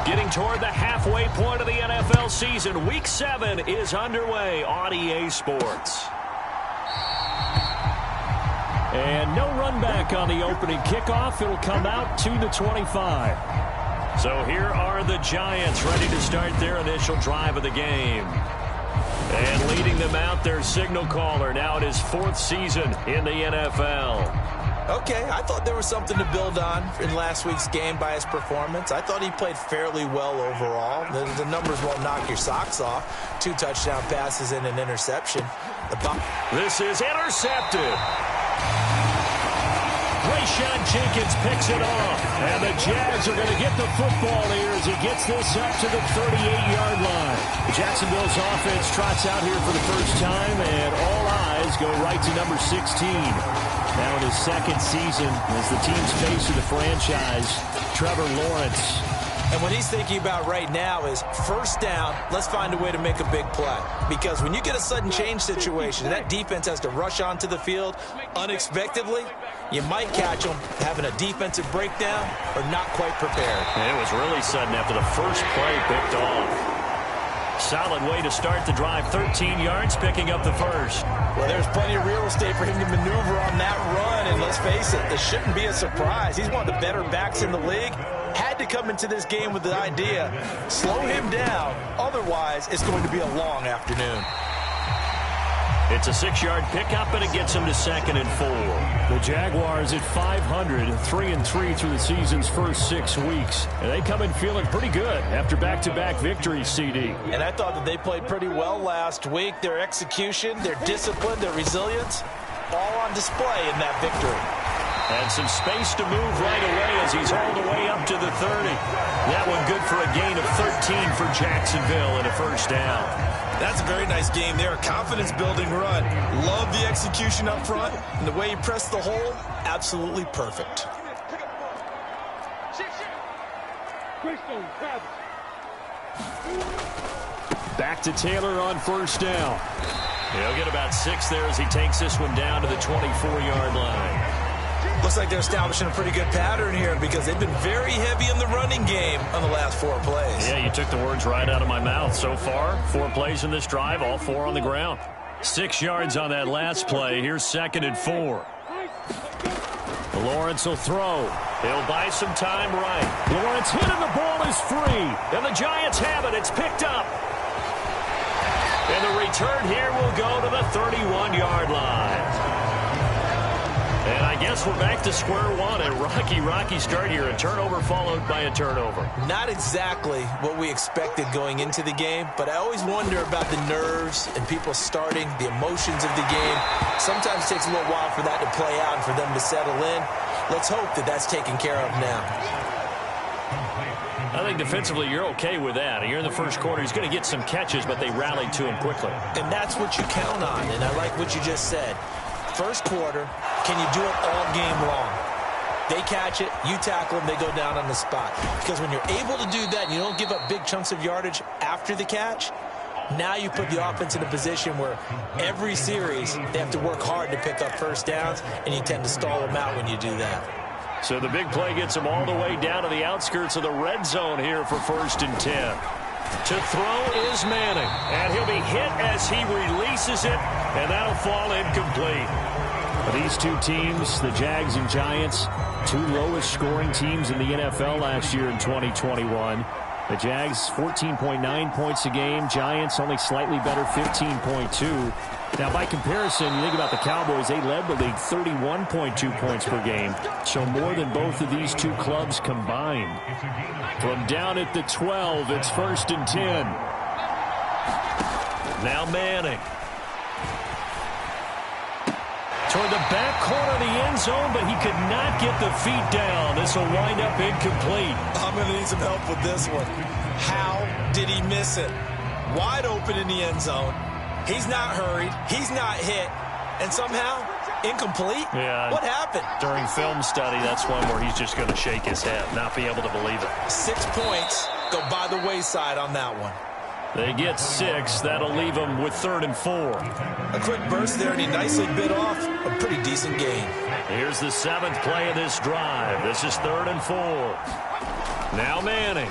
Getting toward the halfway point of the NFL season. Week 7 is underway on EA Sports. And no run back on the opening kickoff. It'll come out to the 25. So here are the Giants ready to start their initial drive of the game. And leading them out, their signal caller, now in his 4th season in the NFL. Okay, I thought there was something to build on in last week's game by his performance. I thought he played fairly well overall. The numbers won't knock your socks off. 2 touchdown passes and an interception. This is intercepted. Rayshon Jenkins picks it off. And the Jags are going to get the football here as he gets this up to the 38-yard line. Jacksonville's offense trots out here for the first time, and all eyes go right to number 16. Now in his 2nd season as the team's face of the franchise, Trevor Lawrence. And what he's thinking about right now is first down, let's find a way to make a big play. Because when you get a sudden change situation, that defense has to rush onto the field unexpectedly, you might catch them having a defensive breakdown or not quite prepared. And it was really sudden after the first play picked off. Solid way to start the drive. 13 yards, picking up the first. Well, there's plenty of real estate for him to maneuver on that run. And let's face it, it shouldn't be a surprise. He's one of the better backs in the league. Had to come into this game with the idea, slow him down. Otherwise, it's going to be a long afternoon. It's a 6-yard pickup, and it gets him to 2nd and 4. The Jaguars at 500, 3-3 through the season's first 6 weeks. And they come in feeling pretty good after back-to-back victories, CD. And I thought that they played pretty well last week. Their execution, their discipline, their resilience, all on display in that victory. And some space to move right away as he's hauled away up to the 30. That one good for a gain of 13 for Jacksonville and a first down. That's a very nice game there. A confidence-building run. Love the execution up front. And the way he pressed the hole, absolutely perfect. Back to Taylor on first down. He'll get about 6 there as he takes this one down to the 24-yard line. Looks like they're establishing a pretty good pattern here because they've been very heavy in the running game on the last 4 plays. Yeah, you took the words right out of my mouth. So far, 4 plays in this drive, all 4 on the ground. 6 yards on that last play. Here's 2nd and 4. Lawrence will throw. He'll buy some time right. Lawrence hit and the ball is free. And the Giants have it. It's picked up. And the return here will go to the 31-yard line. And I guess we're back to square one. A rocky start here. A turnover followed by a turnover. Not exactly what we expected going into the game, but I always wonder about the nerves and people starting, the emotions of the game. Sometimes it takes a little while for that to play out and for them to settle in. Let's hope that that's taken care of now. I think defensively you're okay with that. You're in the first quarter. He's going to get some catches, but they rallied to him quickly. And that's what you count on, and I like what you just said. First quarter, can you do it all game long? They catch it, you tackle them, they go down on the spot. Because when you're able to do that and you don't give up big chunks of yardage after the catch, now you put the offense in a position where every series they have to work hard to pick up first downs, and you tend to stall them out when you do that. So the big play gets him all the way down to the outskirts of the red zone here for 1st and 10. To throw is Manning, and he'll be hit as he releases it, and that'll fall incomplete. These 2 teams, the Jags and Giants, 2 lowest scoring teams in the NFL last year in 2021. The Jags 14.9 points a game. Giants only slightly better, 15.2. Now, by comparison, you think about the Cowboys, they led the league 31.2 points per game. So more than both of these 2 clubs combined. From down at the 12, it's 1st and 10. Now Manning. Toward the back corner of the end zone, but he could not get the feet down. This will wind up incomplete. I'm going to need some help with this one. How did he miss it? Wide open in the end zone. He's not hurried. He's not hit. And somehow, incomplete? Yeah. What happened? During film study, that's one where he's just going to shake his head, not be able to believe it. 6 points go by the wayside on that one. They get 6. That'll leave them with 3rd and 4. A quick burst there, and he nicely bit off a pretty decent gain. Here's the 7th play of this drive. This is 3rd and 4. Now Manning.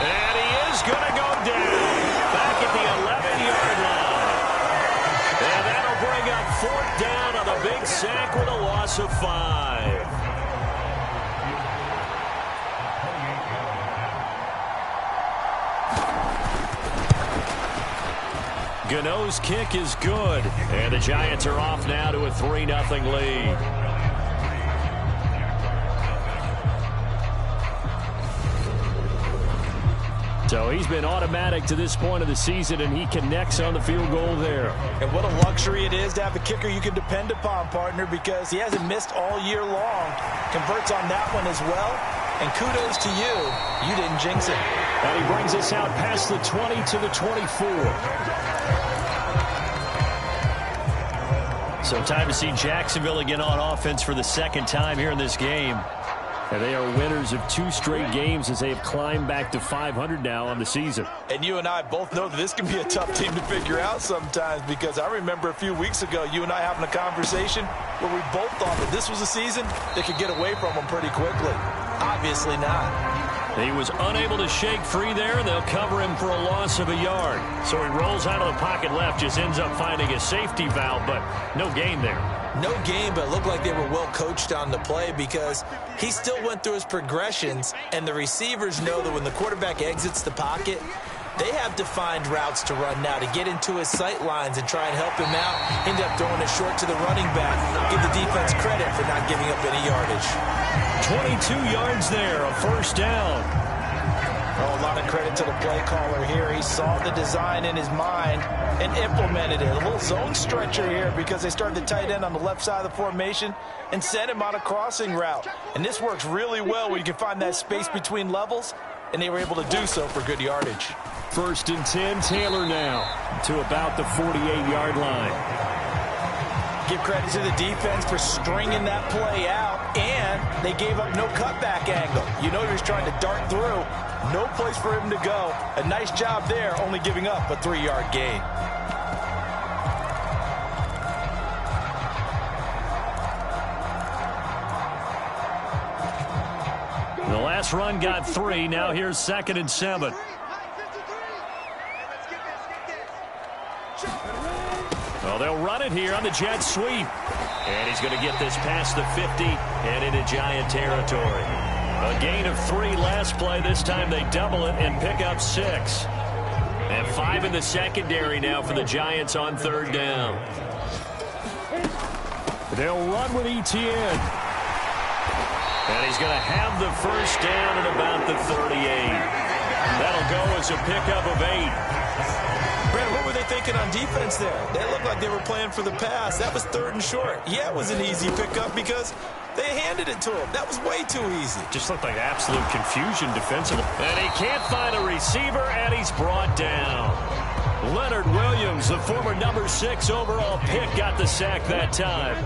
And he is going to go down back at the 11-yard line. And that'll bring up 4th down on the big sack with a loss of 5. Gano's kick is good, and the Giants are off now to a 3-0 lead. So he's been automatic to this point of the season, and he connects on the field goal there. And what a luxury it is to have a kicker you can depend upon, partner, because he hasn't missed all year long. Converts on that one as well. And kudos to you. You didn't jinx it. And he brings us out past the 20 to the 24. So time to see Jacksonville again on offense for the 2nd time here in this game. And they are winners of 2 straight games as they have climbed back to 500 now on the season. And you and I both know that this can be a tough team to figure out sometimes, because I remember a few weeks ago you and I having a conversation where we both thought that this was a season that could get away from them pretty quickly. Obviously not. He was unable to shake free there, and they'll cover him for a loss of a yard. So he rolls out of the pocket left, just ends up finding a safety valve, but no gain there. No game, but it looked like they were well coached on the play, because he still went through his progressions, and the receivers know that when the quarterback exits the pocket, they have defined routes to run now to get into his sight lines and try and help him out. End up throwing it short to the running back. Give the defense credit for not giving up any yardage. 22 yards there, a 1st down. Oh, a lot of credit to the play caller here. He saw the design in his mind and implemented it. A little zone stretcher here, because they started the tight end on the left side of the formation and sent him on a crossing route. And this works really well when you can find that space between levels, and they were able to do so for good yardage. 1st and 10, Taylor now to about the 48-yard line. Give credit to the defense for stringing that play out, and they gave up no cutback angle. You know he was trying to dart through. No place for him to go. A nice job there, only giving up a 3-yard gain. The last run got 3. Now here's 2nd and 7. Well, they'll run it here on the jet sweep. And he's going to get this past the 50 and into Giant territory. A gain of 3 last play. This time they double it and pick up 6. And 5 in the secondary now for the Giants on 3rd down. They'll run with Etienne. And he's going to have the 1st down at about the 38. That'll go as a pickup of 8. Brad, what were they thinking on defense there? They looked like they were playing for the pass. That was 3rd and short. Yeah, it was an easy pickup because they handed it to him. That was way too easy. Just looked like absolute confusion defensively. And he can't find a receiver, and he's brought down. Leonard Williams, the former number 6 overall pick, got the sack that time.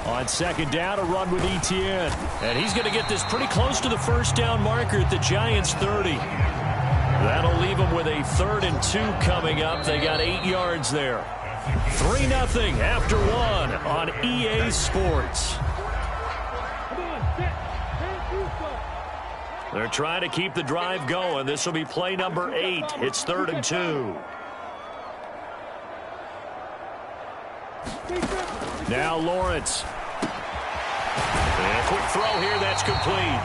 On 2nd down, a run with Etienne. And he's going to get this pretty close to the 1st down marker at the Giants' 30. That'll leave them with a 3rd and 2 coming up. They got 8 yards there. 3-0 after 1 on EA Sports. They're trying to keep the drive going. This will be play number 8. It's 3rd and 2. Now Lawrence. And a quick throw here, that's complete.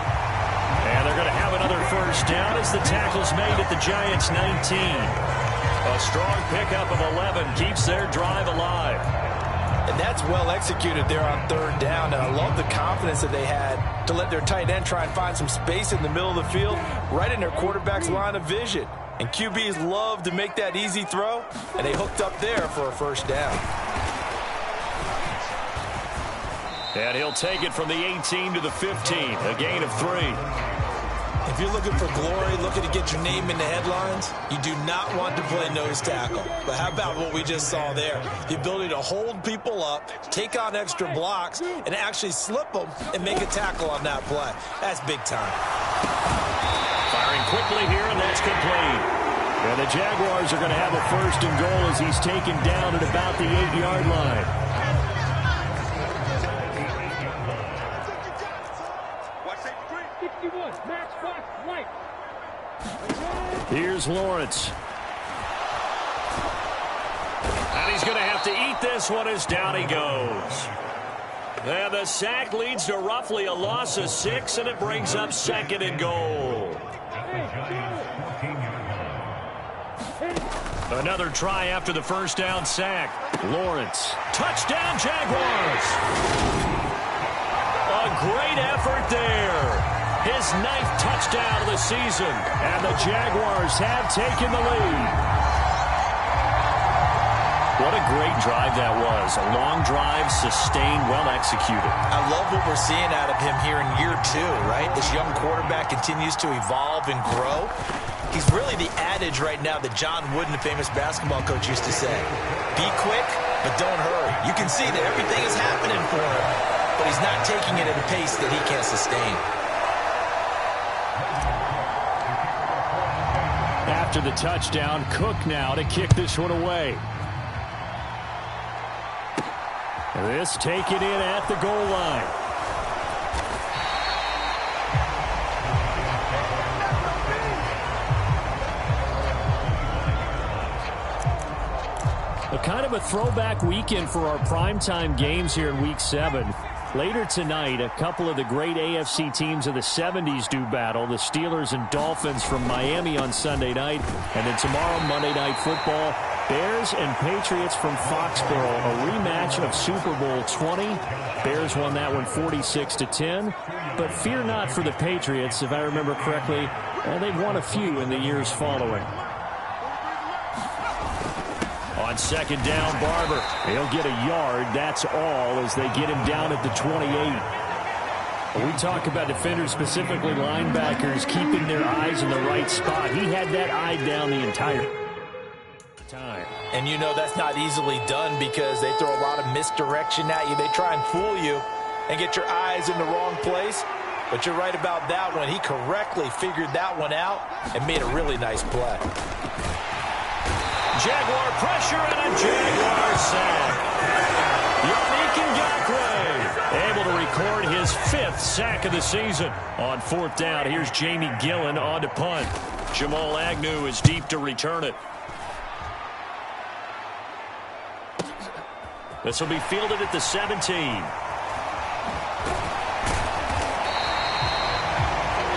And they're going to have another 1st down as the tackle's made at the Giants' 19. A strong pickup of 11 keeps their drive alive. And that's well executed there on 3rd down. And I love the confidence that they had to let their tight end try and find some space in the middle of the field, right in their quarterback's line of vision. And QBs love to make that easy throw, and they hooked up there for a 1st down. And he'll take it from the 18 to the 15, a gain of 3. If you're looking for glory, looking to get your name in the headlines, you do not want to play nose tackle. But how about what we just saw there? The ability to hold people up, take on extra blocks, and actually slip them and make a tackle on that play. That's big time. Firing quickly here, and that's complete. And the Jaguars are going to have a 1st and goal as he's taken down at about the 8-yard line. Here's Lawrence. And he's going to have to eat this one as down he goes. And the sack leads to roughly a loss of 6, and it brings up 2nd and goal. Another try after the first down sack. Lawrence. Touchdown, Jaguars. A great effort there. His 9th touchdown of the season. And the Jaguars have taken the lead. What a great drive that was. A long drive, sustained, well executed. I love what we're seeing out of him here in year 2, right? This young quarterback continues to evolve and grow. He's really the adage right now that John Wooden, the famous basketball coach, used to say. Be quick, but don't hurry. You can see that everything is happening for him, but he's not taking it at a pace that he can't sustain. After the touchdown, Cook now to kick this one away. This taken in at the goal line. A kind of a throwback weekend for our primetime games here in Week 7. Later tonight, a couple of the great AFC teams of the 70s do battle. The Steelers and Dolphins from Miami on Sunday night. And then tomorrow, Monday Night Football, Bears and Patriots from Foxborough. A rematch of Super Bowl 20. Bears won that one 46-10. But fear not for the Patriots. If I remember correctly, they've won a few in the years following. On 2nd down, Barber. He'll get a yard. That's all as they get him down at the 28. When we talk about defenders, specifically linebackers, keeping their eyes in the right spot. He had that eye down the entire time. And you know that's not easily done because they throw a lot of misdirection at you. They try and fool you and get your eyes in the wrong place. But you're right about that one. He correctly figured that one out and made a really nice play. Jaguar pressure and a Jaguar sack. Yannick Ngakoue able to record his 5th sack of the season. On 4th down, here's Jamie Gillen on to punt. Jamal Agnew is deep to return it. This will be fielded at the 17.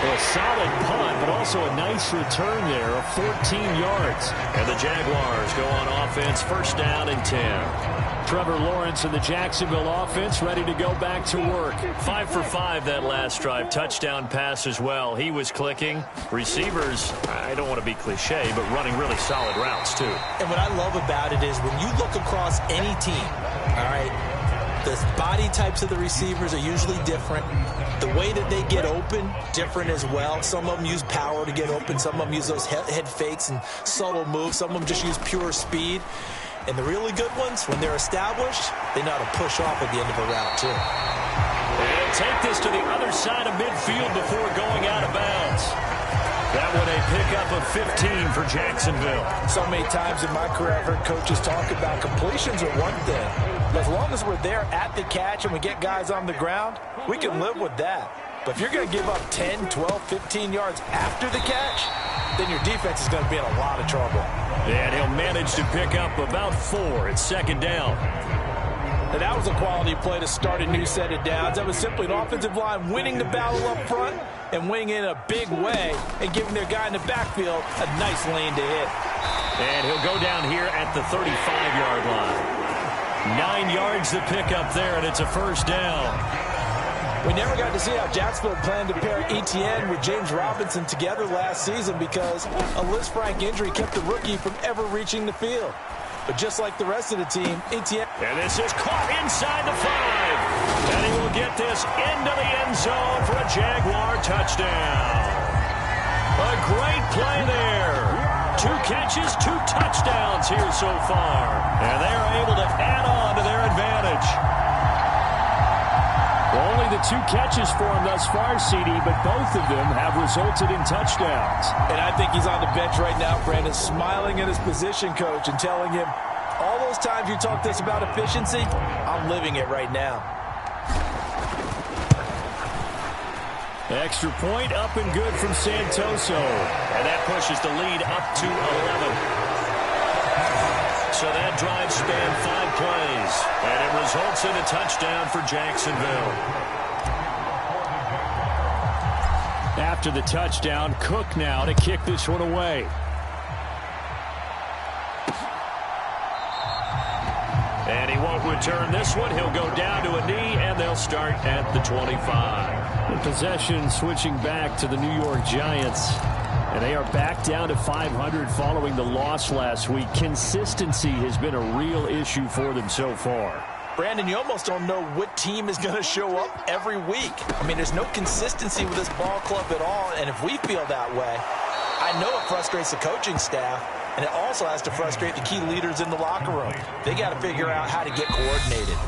A solid punt, but also a nice return there of 14 yards. And the Jaguars go on offense, 1st down and 10. Trevor Lawrence and the Jacksonville offense ready to go back to work. 5 for 5 that last drive. Touchdown pass as well. He was clicking. Receivers, I don't want to be cliche, but running really solid routes too. And what I love about it is when you look across any team, all right, the body types of the receivers are usually different. The way that they get open, different as well. Some of them use power to get open. Some of them use those head fakes and subtle moves. Some of them just use pure speed. And the really good ones, when they're established, they know how to push off at the end of a route, too. And take this to the other side of midfield before going out of bounds. That one a pickup of 15 for Jacksonville. So many times in my career, I've heard coaches talk about completions are one thing. But as long as we're there at the catch and we get guys on the ground, we can live with that. But if you're going to give up 10, 12, 15 yards after the catch, then your defense is going to be in a lot of trouble. And he'll manage to pick up about 4 at 2nd down. And that was a quality play to start a new set of downs. That was simply an offensive line winning the battle up front and winning in a big way and giving their guy in the backfield a nice lane to hit. And he'll go down here at the 35-yard line. 9 yards to pick up there, and it's a 1st down. We never got to see how Jacksonville planned to pair Etienne with James Robinson together last season because a Liz Frank injury kept the rookie from ever reaching the field. But just like the rest of the team, Etienne... And this is caught inside the 5. And he will get this into the end zone for a Jaguar touchdown. A great play there. 2 catches, 2 touchdowns here so far. And they are able to add on to their advantage. Only the 2 catches for him thus far, CD, but both of them have resulted in touchdowns. And I think he's on the bench right now, Brandon, smiling at his position coach and telling him, all those times you talked to us about efficiency, I'm living it right now. Extra point up and good from Santoso. And that pushes the lead up to 11. So that drive spanned 5 plays. And it results in a touchdown for Jacksonville. After the touchdown, Cook now to kick this one away. And he won't return this one. He'll go down to a knee, and they'll start at the 25. The possession switching back to the New York Giants. And they are back down to 500 following the loss last week. Consistency has been a real issue for them so far. Brandon, you almost don't know what team is going to show up every week. I mean, there's no consistency with this ball club at all, and if we feel that way, I know it frustrates the coaching staff, and it also has to frustrate the key leaders in the locker room. They got to figure out how to get coordinated.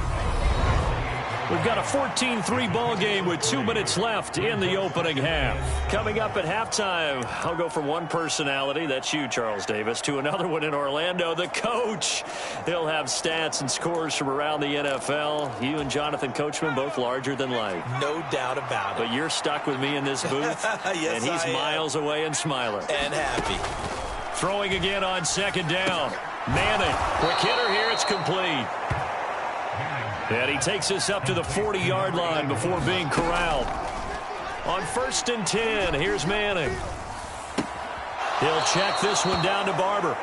We've got a 14-3 ball game with 2 minutes left in the opening half. Coming up at halftime, I'll go from one personality, that's you, Charles Davis, to another one in Orlando, the coach. He'll have stats and scores from around the NFL. You and Jonathan Coachman, both larger than life. No doubt about it. But you're stuck with me in this booth, yes, and he's miles away and smiling. And happy. Throwing again on second down. Manning, quick hitter here, it's complete. And he takes us up to the 40-yard line before being corralled. On 1st and 10, here's Manning. He'll check this one down to Barber.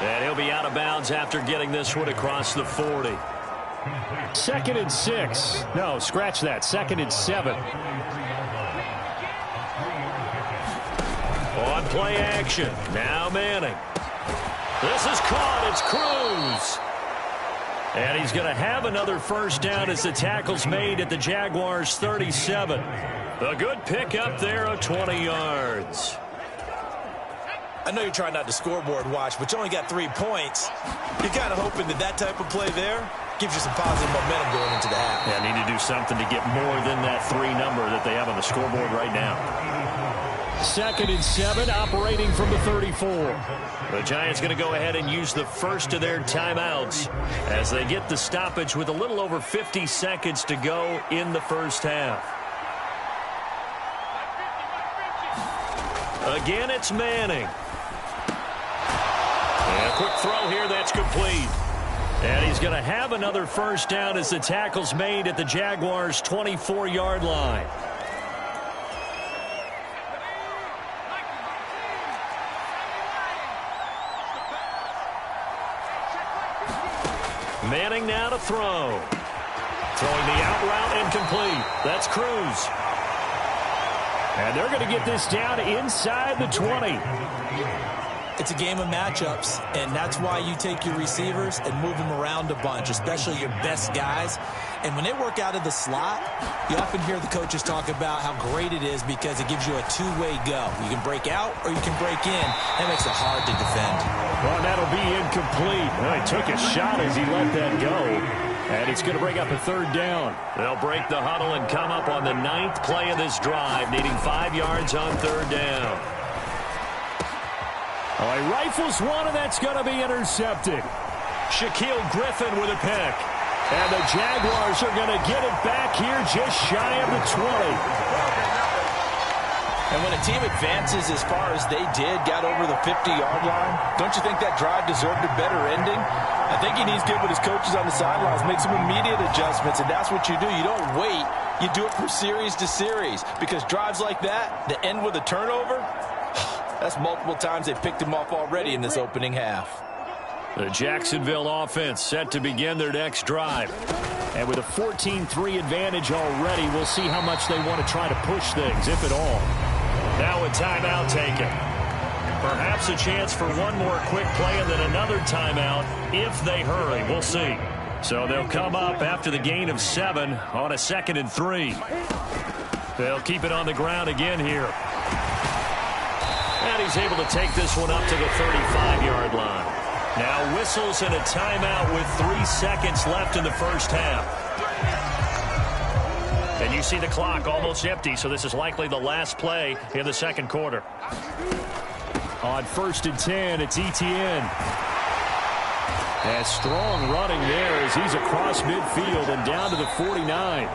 And he'll be out of bounds after getting this one across the 40. 2nd and 6. No, scratch that. 2nd and 7. On play action. Now Manning. This is caught. It's Cruz. And he's going to have another first down as the tackle's made at the Jaguars' 37. A good pick up there of 20 yards. I know you're trying not to scoreboard watch, but you only got 3 points. You're kind of hoping that type of play there gives you some positive momentum going into the half. Yeah, need to do something to get more than that 3 number that they have on the scoreboard right now. 2nd and 7, operating from the 34. The Giants going to go ahead and use the first of their timeouts as they get the stoppage with a little over 50 seconds to go in the first half. Again, it's Manning. And a quick throw here that's complete. And he's going to have another first down as the tackle's made at the Jaguars' 24-yard line. Manning now to throw. Throwing the out route incomplete. That's Cruz. And they're going to get this down inside the 20. It's a game of matchups, and that's why you take your receivers and move them around a bunch, especially your best guys. And when they work out of the slot, you often hear the coaches talk about how great it is because it gives you a two-way go. You can break out or you can break in. That makes it hard to defend. Well, that'll be incomplete. Well, he took a shot as he let that go. And it's going to bring up a 3rd down. They'll break the huddle and come up on the 9th play of this drive, needing 5 yards on 3rd down. Oh, he rifles one, and that's going to be intercepted. Shaquille Griffin with a pick. And the Jaguars are going to get it back here just shy of the 20. And when a team advances as far as they did, got over the 50-yard line, don't you think that drive deserved a better ending? I think he needs to get with his coaches on the sidelines, make some immediate adjustments, and that's what you do. You don't wait. You do it from series to series, because drives like that end with a turnover, that's multiple times they've picked him off already in this opening half. The Jacksonville offense set to begin their next drive. And with a 14-3 advantage already, we'll see how much they want to try to push things, if at all. Now a timeout taken. Perhaps a chance for one more quick play and then another timeout if they hurry. We'll see. So they'll come up after the gain of 7 on a 2nd and 3. They'll keep it on the ground again here. And he's able to take this one up to the 35-yard line. Now whistles and a timeout with 3 seconds left in the first half. And you see the clock almost empty, so this is likely the last play in the second quarter. On 1st and 10, it's Etienne. And strong running there as he's across midfield and down to the 49.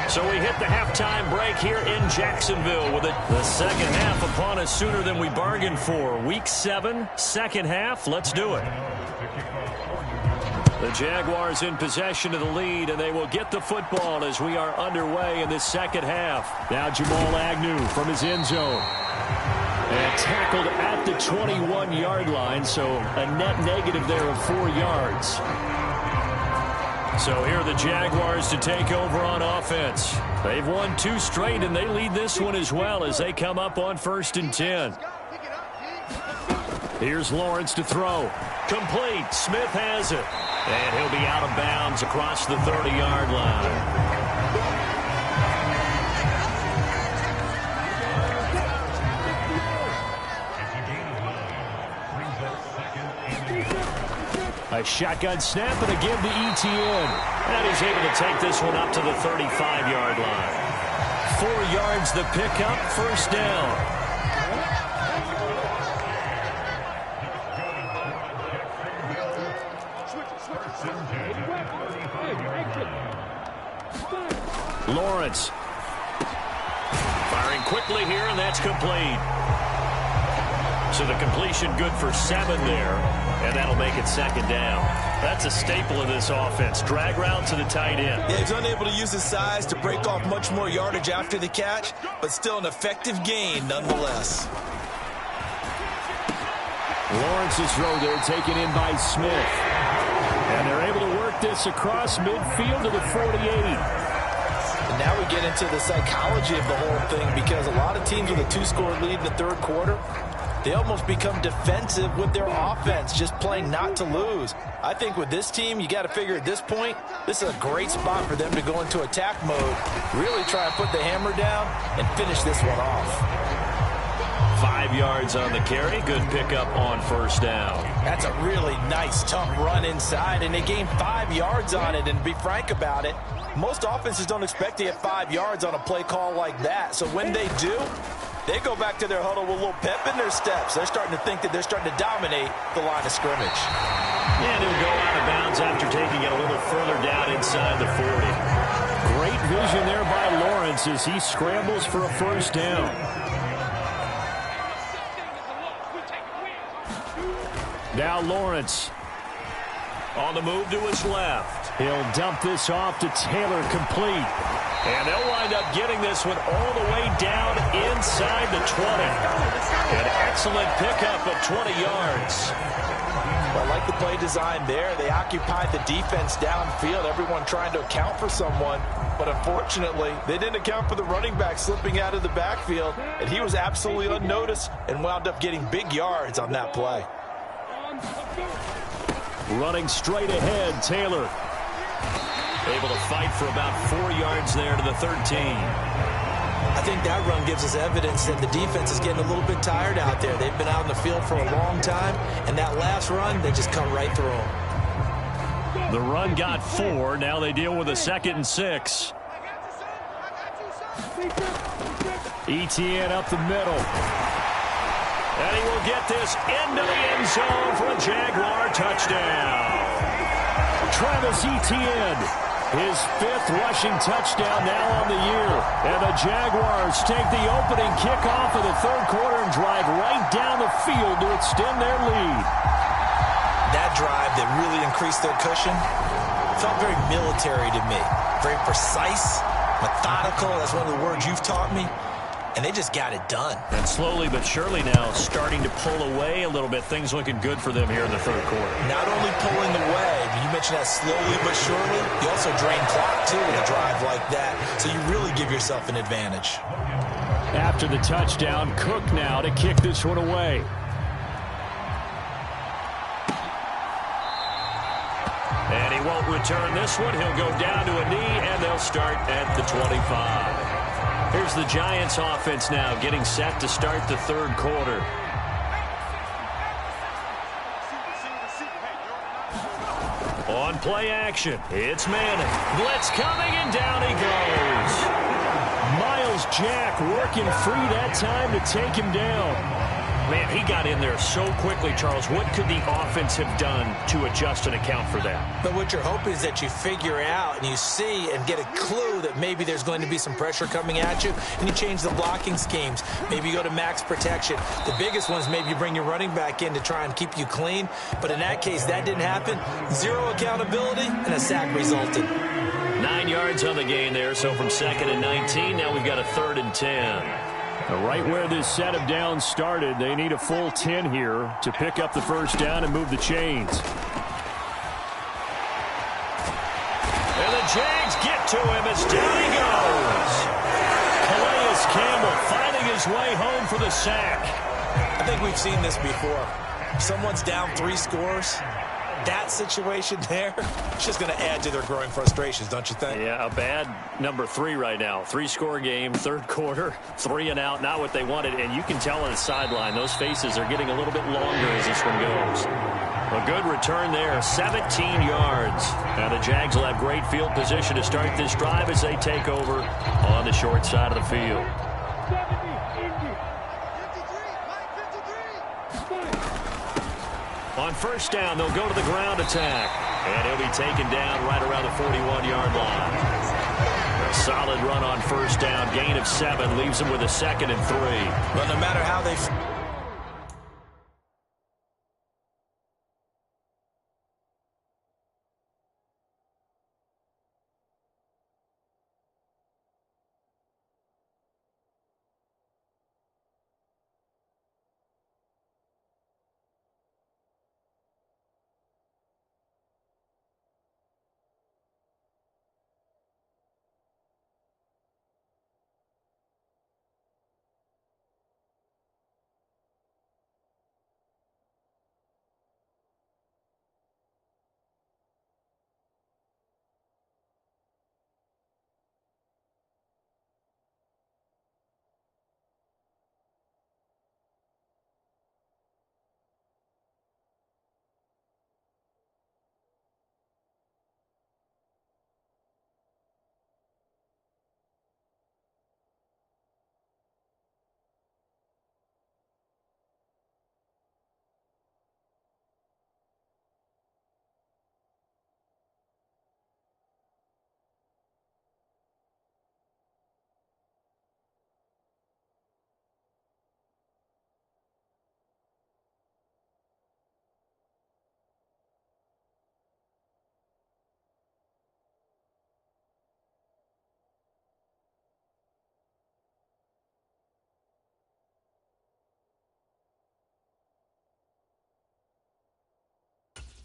So we hit the halftime break here in Jacksonville with the second half upon us sooner than we bargained for. Week 7, second half. Let's do it. The Jaguars in possession of the lead, and they will get the football as we are underway in this second half. Now Jamal Agnew from his end zone. And tackled at the 21-yard line, so a net negative there of 4 yards. So here are the Jaguars to take over on offense. They've won 2 straight, and they lead this one as well as they come up on 1st and 10. Here's Lawrence to throw. Complete. Smith has it. And he'll be out of bounds across the 30-yard line. A shotgun snap and a give to Etienne. And he's able to take this one up to the 35-yard line. 4 yards the pickup, first down. Lawrence. Firing quickly here, and that's complete. So the completion good for 7 there, and that'll make it second down. That's a staple of this offense. Drag route to the tight end. Yeah, he's unable to use his size to break off much more yardage after the catch, but still an effective gain nonetheless. Lawrence's throw there taken in by Smith. And they're able to work this across midfield to the 48. And now we get into the psychology of the whole thing, because a lot of teams with a 2-score lead in the third quarter, they almost become defensive with their offense, just playing not to lose. I think with this team, you got to figure at this point, this is a great spot for them to go into attack mode, really try and put the hammer down and finish this one off. 5 yards on the carry. Good pickup on first down. That's a really nice, tough run inside, and they gained 5 yards on it. And to be frank about it, most offenses don't expect to get 5 yards on a play call like that. So when they do, they go back to their huddle with a little pep in their steps. They're starting to think that they're starting to dominate the line of scrimmage. And he'll go out of bounds after taking it a little further down inside the 40. Great vision there by Lawrence as he scrambles for a first down. Now Lawrence on the move to his left. He'll dump this off to Taylor, complete. And they'll wind up getting this one all the way down inside the 20. An excellent pickup of 20 yards. Well, I like the play design there. They occupied the defense downfield, everyone trying to account for someone. But unfortunately, they didn't account for the running back slipping out of the backfield. And he was absolutely unnoticed and wound up getting big yards on that play. Running straight ahead, Taylor. Able to fight for about 4 yards there to the 13. I think that run gives us evidence that the defense is getting a little bit tired out there. They've been out in the field for a long time, and that last run, they just come right through them. The run got 4. Now they deal with a 2nd and 6. Etienne up the middle. And he will get this into the end zone for a Jaguar touchdown. Travis Etienne, his 5th rushing touchdown now on the year. And the Jaguars take the opening kickoff of the third quarter and drive right down the field to extend their lead. That drive that really increased their cushion felt very military to me. Very precise, methodical. That's one of the words you've taught me. And they just got it done. And slowly but surely now starting to pull away a little bit. Things looking good for them here in the third quarter. Not only pulling away, but you mentioned that slowly but surely. You also drain clock, too, with a drive like that. So you really give yourself an advantage. After the touchdown, Cook now to kick this one away. And he won't return this one. He'll go down to a knee, and they'll start at the 25. Here's the Giants offense now getting set to start the third quarter. On play action, it's Manning. Blitz coming, and down he goes. Miles Jack working free that time to take him down. Man, he got in there so quickly, Charles. What could the offense have done to adjust and account for that? But what you're hoping is that you figure out and you see and get a clue that maybe there's going to be some pressure coming at you, and you change the blocking schemes. Maybe you go to max protection. The biggest one is maybe you bring your running back in to try and keep you clean. But in that case, that didn't happen. Zero accountability, and a sack resulted. 9 yards on the gain there, so from 2nd and 19, now we've got a 3rd and 10. Right where this set of downs started, they need a full 10 here to pick up the first down and move the chains. And the Jags get to him as down he goes. Calais Campbell finding his way home for the sack. I think we've seen this before. Someone's down 3 scores. That situation there, it's just going to add to their growing frustrations, don't you think? Yeah, a bad number 3 right now. 3-score game, 3rd quarter, 3 and out, not what they wanted. And you can tell on the sideline, those faces are getting a little bit longer as this one goes. A good return there, 17 yards. Now the Jags will have great field position to start this drive as they take over on the short side of the field. On first down, they'll go to the ground attack. And he'll be taken down right around the 41-yard line. A solid run on first down. Gain of 7 leaves them with a 2nd and 3. Well, no matter how they...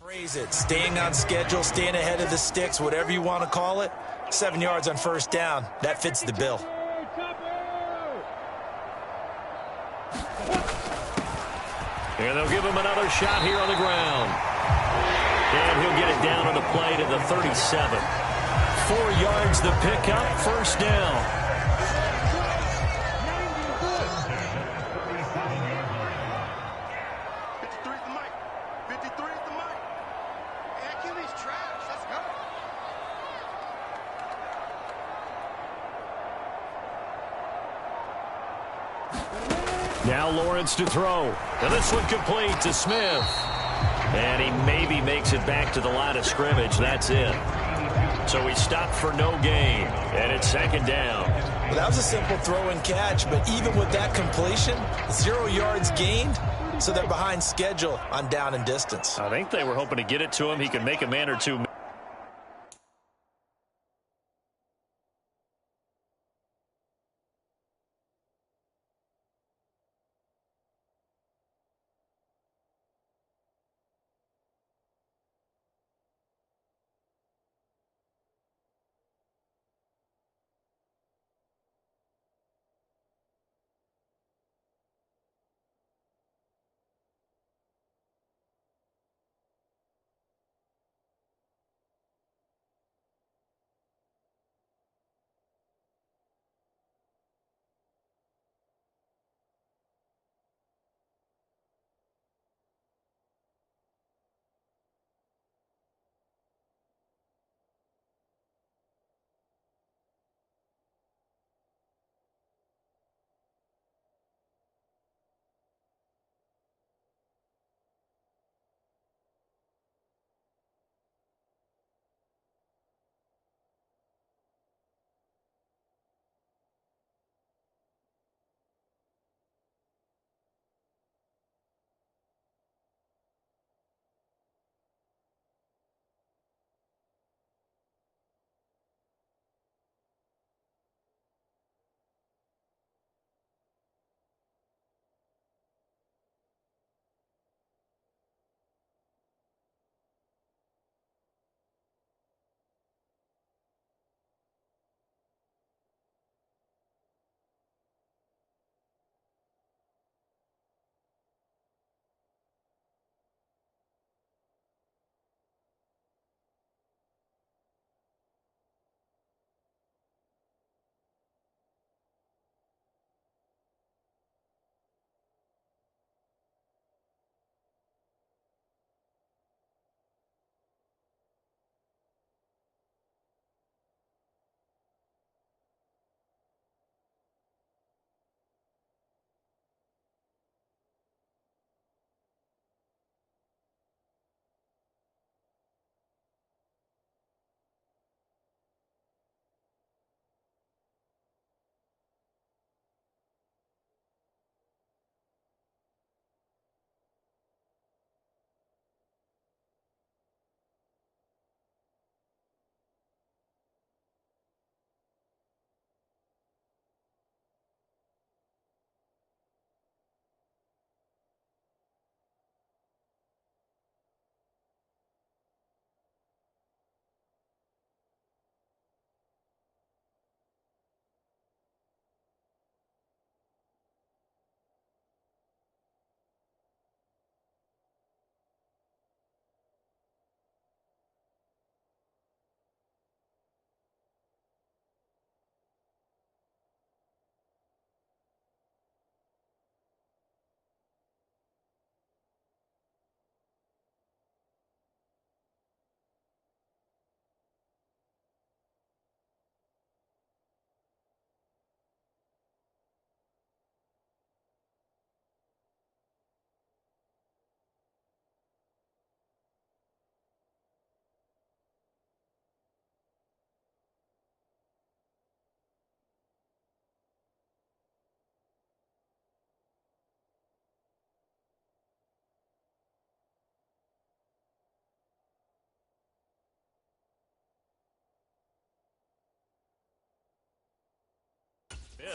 Phrase it, staying on schedule, staying ahead of the sticks, whatever you want to call it. 7 yards on first down, that fits the bill. And they'll give him another shot here on the ground. And he'll get it down on the play to the 37. 4 yards the pickup, first down. Now Lawrence to throw. And this one complete to Smith. And he maybe makes it back to the line of scrimmage. That's it. So he stopped for no gain. And it's 2nd down. Well, that was a simple throw and catch, but even with that completion, 0 yards gained, so they're behind schedule on down and distance. I think they were hoping to get it to him. He could make a man or two.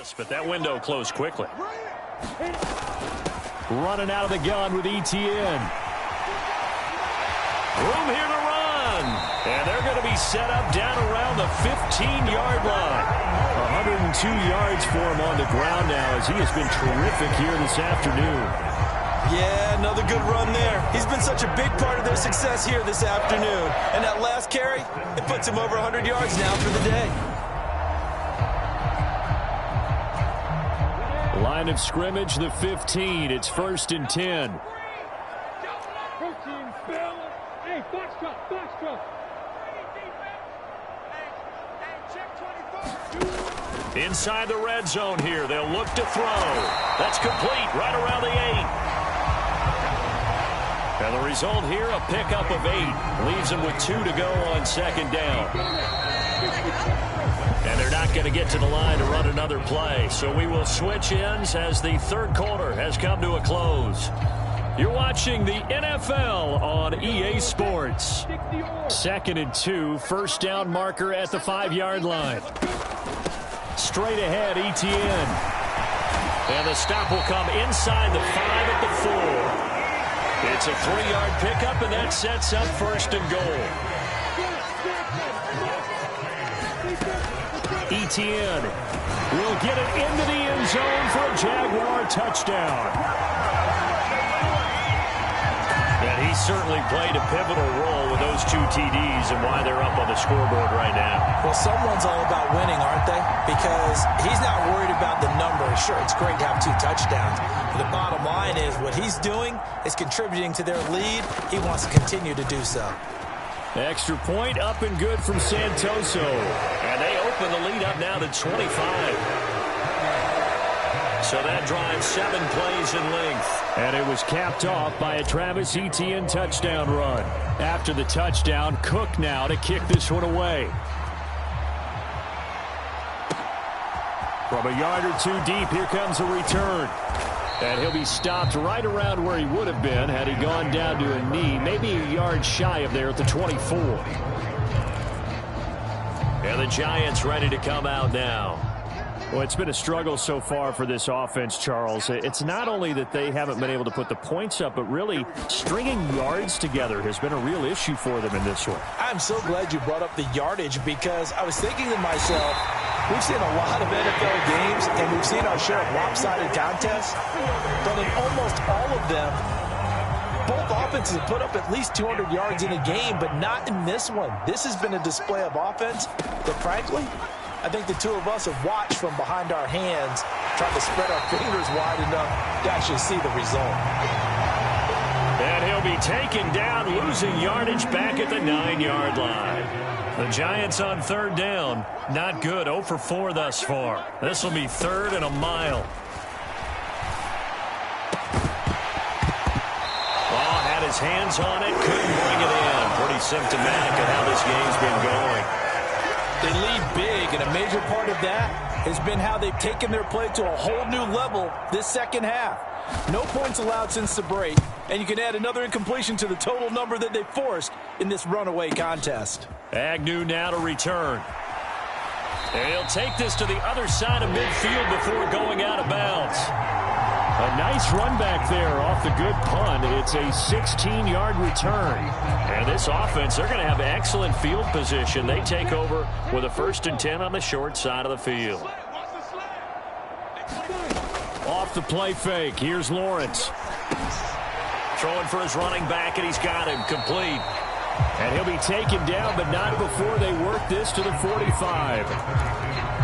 this, but that window closed quickly. Running out of the gun with ETN. Room here to run. And they're going to be set up down around the 15-yard line. 102 yards for him on the ground now as he has been terrific here this afternoon. Yeah, another good run there. He's been such a big part of their success here this afternoon. And that last carry, it puts him over 100 yards now for the day. Line of scrimmage, the 15. It's 1st and 10. Inside the red zone here. They'll look to throw. That's complete right around the 8. And the result here, a pickup of 8. Leaves them with 2 to go on 2nd down. And they're not going to get to the line to run another play. So we will switch ends as the 3rd quarter has come to a close. You're watching the NFL on EA Sports. 2nd and 2, 1st down marker at the 5-yard line. Straight ahead, ETN. And the stop will come inside the 5 at the 4. It's a 3-yard pickup, and that sets up 1st and goal. ETN will get it into the end zone for a Jaguar touchdown. And he certainly played a pivotal role with those 2 TDs and why they're up on the scoreboard right now. Well, someone's all about winning, aren't they? Because he's not worried about the number. Sure, it's great to have 2 touchdowns. But the bottom line is what he's doing is contributing to their lead. He wants to continue to do so. Extra point up and good from Santoso. And they open the lead up now to 25. So that drives 7 plays in length. And it was capped off by a Travis Etienne touchdown run. After the touchdown, Cook now to kick this one away. From a yard or 2 deep, here comes a return. And he'll be stopped right around where he would have been had he gone down to a knee, maybe a yard shy of there at the 24. And the Giants ready to come out now. Well, it's been a struggle so far for this offense, Charles. It's not only that they haven't been able to put the points up, but really stringing yards together has been a real issue for them in this one. I'm so glad you brought up the yardage because I was thinking to myself, we've seen a lot of NFL games, and we've seen our share of lopsided contests, but in almost all of them, both offenses have put up at least 200 yards in a game, but not in this one. This has been a display of offense that, frankly, I think the 2 of us have watched from behind our hands, trying to spread our fingers wide enough to actually see the result. And he'll be taken down, losing yardage back at the 9-yard line. The Giants on 3rd down. Not good. 0 for 4 thus far. This will be 3rd and a mile. Oh, had his hands on it. Couldn't bring it in. Pretty symptomatic of how this game's been going. They lead big, and a major part of that has been how they've taken their play to a whole new level this second half. No points allowed since the break, and you can add another incompletion to the total number that they forced in this runaway contest. Agnew now to return. And he'll take this to the other side of midfield before going out of bounds. A nice run back there off the good punt. It's a 16-yard return. And this offense, they're going to have excellent field position. They take over with a 1st and 10 on the short side of the field. Off the play fake, here's Lawrence. Throwing for his running back, and he's got him complete. And he'll be taken down, but not before they work this to the 45.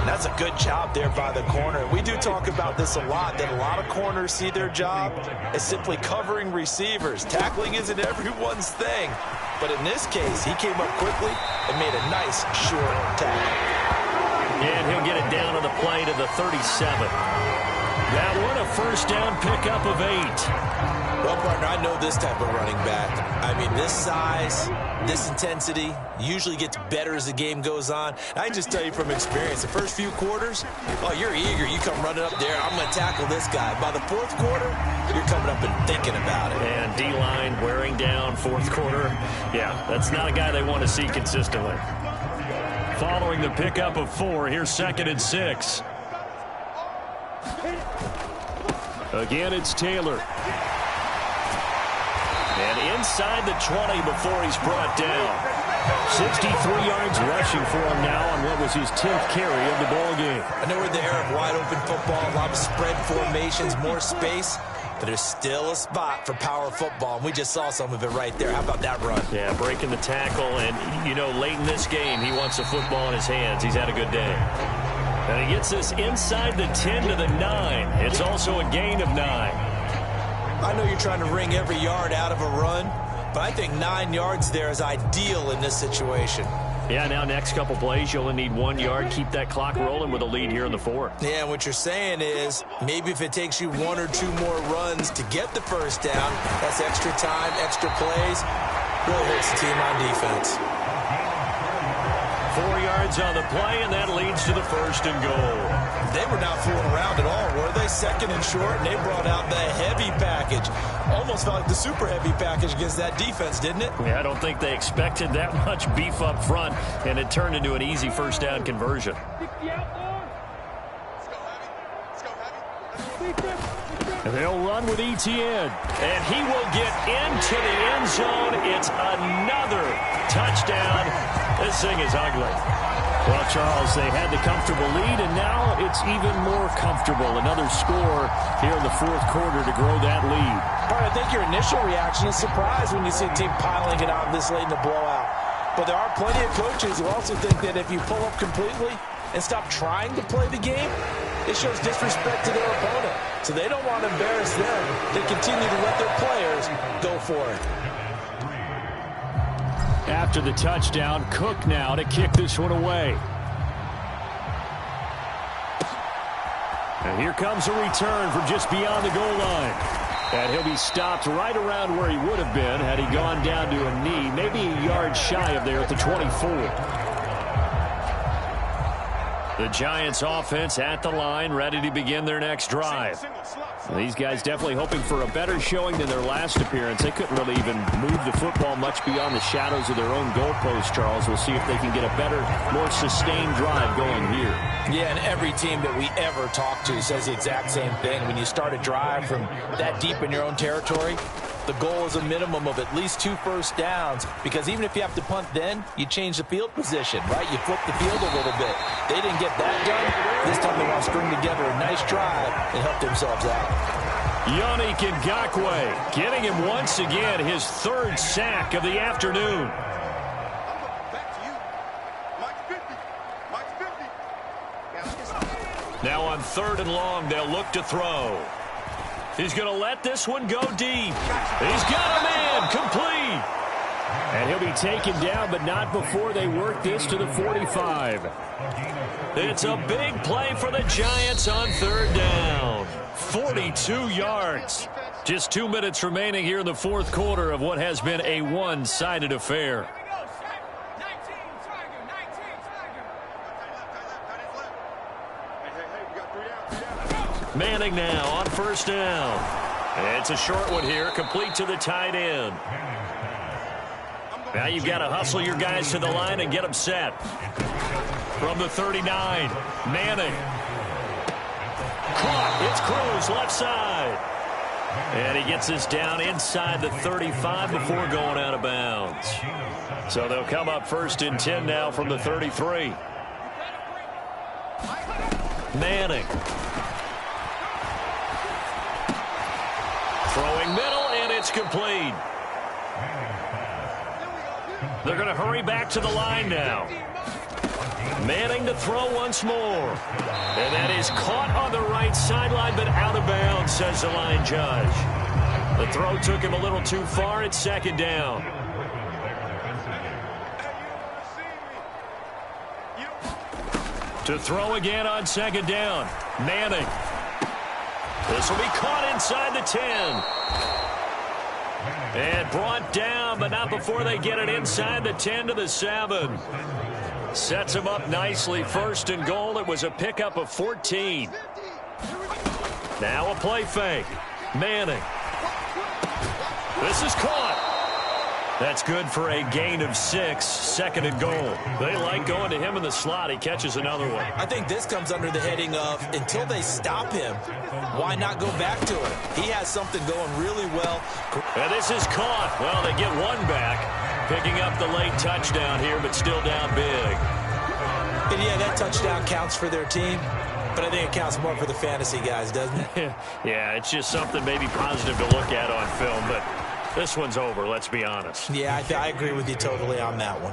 That's a good job there by the corner. We do talk about this a lot, that a lot of corners see their job as simply covering receivers. Tackling isn't everyone's thing. But in this case, he came up quickly and made a nice, short tackle. And he'll get it down on the play to the 37. That one, a 1st down pickup of 8. Well, partner, I know this type of running back. I mean, this size, this intensity usually gets better as the game goes on. I can just tell you from experience, the first few quarters, oh, you're eager. You come running up there, I'm going to tackle this guy. By the 4th quarter, you're coming up and thinking about it. And D-line wearing down 4th quarter. Yeah, that's not a guy they want to see consistently. Following the pickup of 4, here's 2nd and 6. Again, it's Taylor. And inside the 20 before he's brought down. 63 yards rushing for him now on what was his 10th carry of the ball game. I know we're in the era of wide-open football, a lot of spread formations, more space, but there's still a spot for power football, and we just saw some of it right there. How about that run? Yeah, breaking the tackle, and, you know, late in this game, he wants the football in his hands. He's had a good day. And he gets this inside the 10 to the 9. It's also a gain of 9. I know you're trying to wring every yard out of a run, but I think 9 yards there is ideal in this situation. Yeah, now next couple plays, you only need 1 yard. Keep that clock rolling with a lead here in the 4th. Yeah, what you're saying is maybe if it takes you 1 or 2 more runs to get the first down, that's extra time, extra plays, really hurts the team on defense. 4 yards on the play, and that leads to the 1st and goal. They were not fooling around at all, were they? 2nd and short, and they brought out the heavy package. Almost felt like the super heavy package against that defense, didn't it? Yeah, I don't think they expected that much beef up front, and it turned into an easy first down conversion. And they'll run with Etienne. And he will get into the end zone. It's another touchdown. This thing is ugly. Well, Charles, they had the comfortable lead, and now it's even more comfortable. Another score here in the 4th quarter to grow that lead. But I think your initial reaction is surprise when you see a team piling it on this late in the blowout. But there are plenty of coaches who also think that if you pull up completely and stop trying to play the game, it shows disrespect to their opponent. So they don't want to embarrass them. They continue to let their players go for it. After the touchdown, Cook now to kick this one away. And here comes a return from just beyond the goal line. And he'll be stopped right around where he would have been had he gone down to a knee, maybe a yard shy of there at the 24. The Giants offense at the line, ready to begin their next drive. These guys definitely hoping for a better showing than their last appearance. They couldn't really even move the football much beyond the shadows of their own goalpost, Charles. We'll see if they can get a better, more sustained drive going here. Yeah, and every team that we ever talk to says the exact same thing. When you start a drive from that deep in your own territory, the goal is a minimum of at least 2 first downs, because even if you have to punt then, you change the field position, right? You flip the field a little bit. They didn't get that done. This time they want to string together a nice drive and help themselves out. Yannick Ngakoue getting him once again his 3rd sack of the afternoon. Now on 3rd and long, they'll look to throw. He's going to let this one go deep. He's got a man complete. And he'll be taken down, but not before they work this to the 45. It's a big play for the Giants on 3rd down. 42 yards. Just 2 minutes remaining here in the 4th quarter of what has been a one-sided affair. Manning now on 1st down. And it's a short one here, complete to the tight end. Now you've got to hustle your guys to the line and get them set. From the 39, Manning. Caught. It's Cruz, left side. And he gets this down inside the 35 before going out of bounds. So they'll come up 1st and 10 now from the 33. Manning. Throwing middle, and it's complete. They're going to hurry back to the line now. Manning to throw once more. And that is caught on the right sideline, but out of bounds, says the line judge. The throw took him a little too far. It's 2nd down. To throw again on 2nd down. Manning. This will be caught inside the 10. And brought down, but not before they get it inside the 10 to the 7. Sets him up nicely. 1st and goal. It was a pickup of 14. Now a play fake. Manning. This is caught. That's good for a gain of 6, second and goal. They like going to him in the slot. He catches another one. I think this comes under the heading of until they stop him, why not go back to it? He has something going really well. And this is caught. Well, they get one back, picking up the late touchdown here, but still down big. And yeah, that touchdown counts for their team, but I think it counts more for the fantasy guys, doesn't it? Yeah, it's just something maybe positive to look at on film, but this one's over, let's be honest. Yeah, I agree with you totally on that one.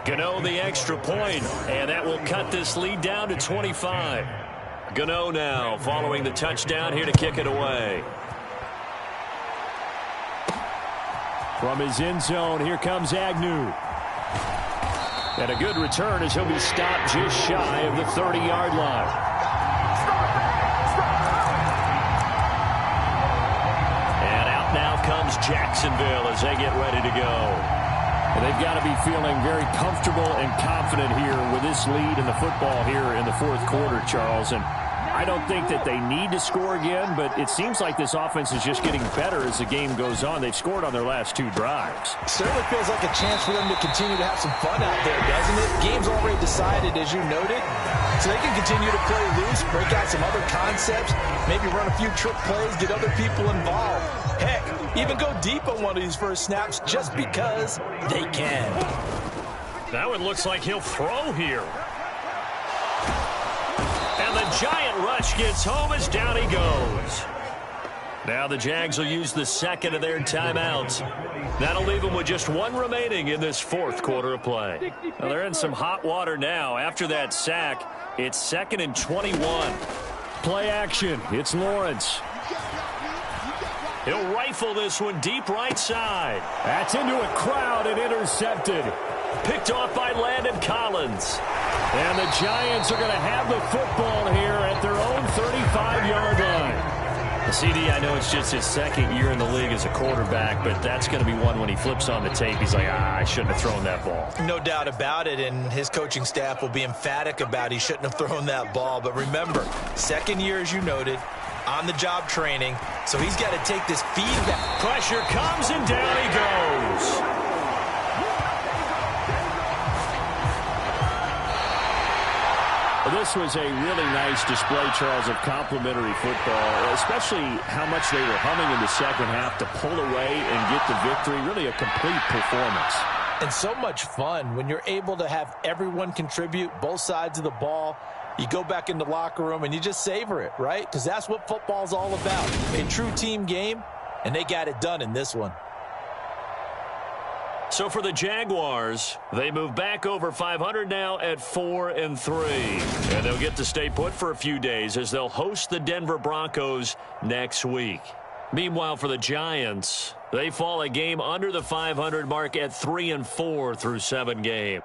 Gano the extra point, and that will cut this lead down to 25. Gano now following the touchdown here to kick it away. From his end zone, here comes Agnew. And a good return as he'll be stopped just shy of the 30-yard line. Comes Jacksonville as they get ready to go. And they've got to be feeling very comfortable and confident here with this lead in the football here in the fourth quarter, Charles. And I don't think that they need to score again, but it seems like this offense is just getting better as the game goes on. They've scored on their last 2 drives. Certainly feels like a chance for them to continue to have some fun out there, doesn't it? Game's already decided, as you noted, so they can continue to play loose, break out some other concepts, maybe run a few trick plays, get other people involved. Heck, even go deep on one of these first snaps just because they can. That one looks like he'll throw here. And the giant rush gets home as down he goes. Now the Jags will use the second of their timeouts. That'll leave them with just 1 remaining in this fourth quarter of play. Well, they're in some hot water now. After that sack, it's 2nd and 21. Play action. It's Lawrence. He'll rifle this one deep right side. That's into a crowd and intercepted. Picked off by Landon Collins. And the Giants are going to have the football here at their own 35-yard line. CD, I know it's just his 2nd year in the league as a quarterback, but that's going to be one when he flips on the tape. He's like, I shouldn't have thrown that ball. No doubt about it, and his coaching staff will be emphatic about he shouldn't have thrown that ball. But remember, 2nd year, as you noted, on-the-job training, so he's got to take this feedback. Pressure comes, and down he goes. This was a really nice display, Charles, of complimentary football, especially how much they were humming in the second half to pull away and get the victory. Really a complete performance. And so much fun when you're able to have everyone contribute, both sides of the ball. You go back in the locker room and you just savor it, right? Because that's what football's all about. A true team game, and they got it done in this one. So for the Jaguars, they move back over 500 now at 4-3. And they'll get to stay put for a few days as they'll host the Denver Broncos next week. Meanwhile, for the Giants, they fall a game under the 500 mark at 3-4 through 7 games.